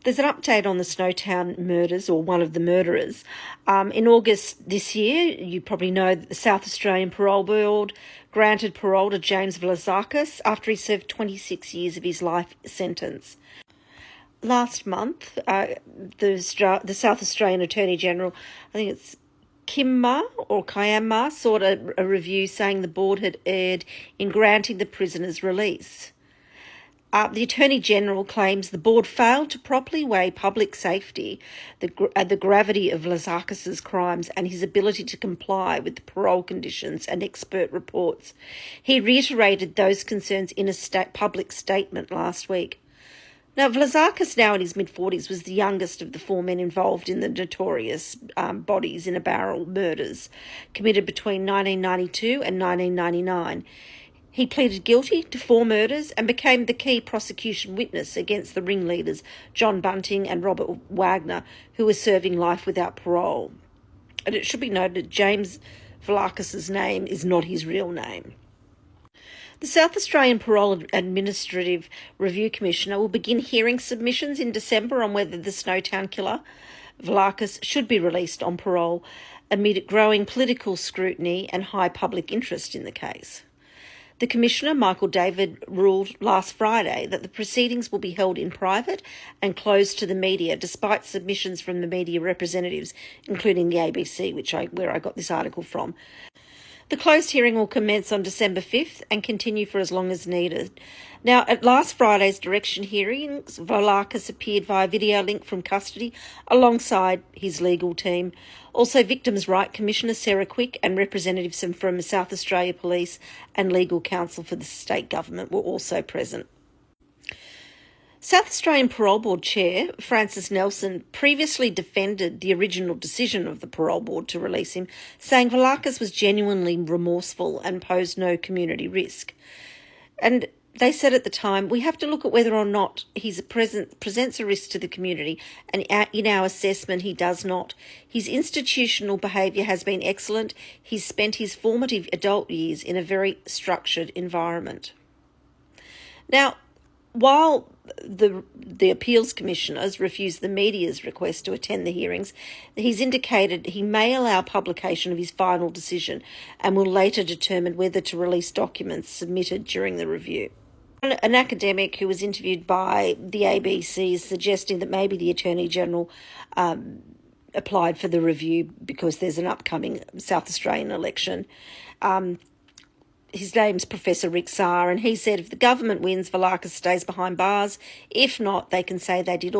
There's an update on the Snowtown murders, or one of the murderers. In August this year, you probably know that the South Australian Parole Board granted parole to James Vlazakis after he served 26 years of his life sentence. Last month, the South Australian Attorney General, I think it's Kiama, sought a review saying the board had erred in granting the prisoner's release. The Attorney-General claims the board failed to properly weigh public safety, the gravity of Vlazakis's crimes and his ability to comply with the parole conditions and expert reports. He reiterated those concerns in a public statement last week. Now, Vlazakis, now in his mid-40s, was the youngest of the four men involved in the notorious bodies in a barrel murders committed between 1992 and 1999. He pleaded guilty to 4 murders and became the key prosecution witness against the ringleaders John Bunting and Robert Wagner, who were serving life without parole. And it should be noted that James Vlazakis's name is not his real name. The South Australian Parole Administrative Review Commissioner will begin hearing submissions in December on whether the Snowtown killer, Vlazakis, should be released on parole amid growing political scrutiny and high public interest in the case. The Commissioner, Michael David, ruled last Friday that the proceedings will be held in private and closed to the media, despite submissions from the media representatives, including the ABC, where I got this article from. The closed hearing will commence on December 5th and continue for as long as needed. Now, at last Friday's direction hearings, Vlazakis appeared via video link from custody alongside his legal team. Also, Victims' Rights Commissioner Sarah Quick and representatives from South Australia Police and Legal Counsel for the state government were also present. South Australian Parole Board Chair Francis Nelson previously defended the original decision of the Parole Board to release him, saying Vlazakis was genuinely remorseful and posed no community risk. And they said at the time, we have to look at whether or not he presents a risk to the community, and in our assessment he does not. His institutional behaviour has been excellent. He's spent his formative adult years in a very structured environment. Now, while the appeals commissioners refused the media's request to attend the hearings, he's indicated he may allow publication of his final decision and will later determine whether to release documents submitted during the review. An academic who was interviewed by the ABC is suggesting that maybe the Attorney General applied for the review because there's an upcoming South Australian election. His name's Professor Rick Sarr, and he said if the government wins, Vlazakis stays behind bars. If not, they can say they did all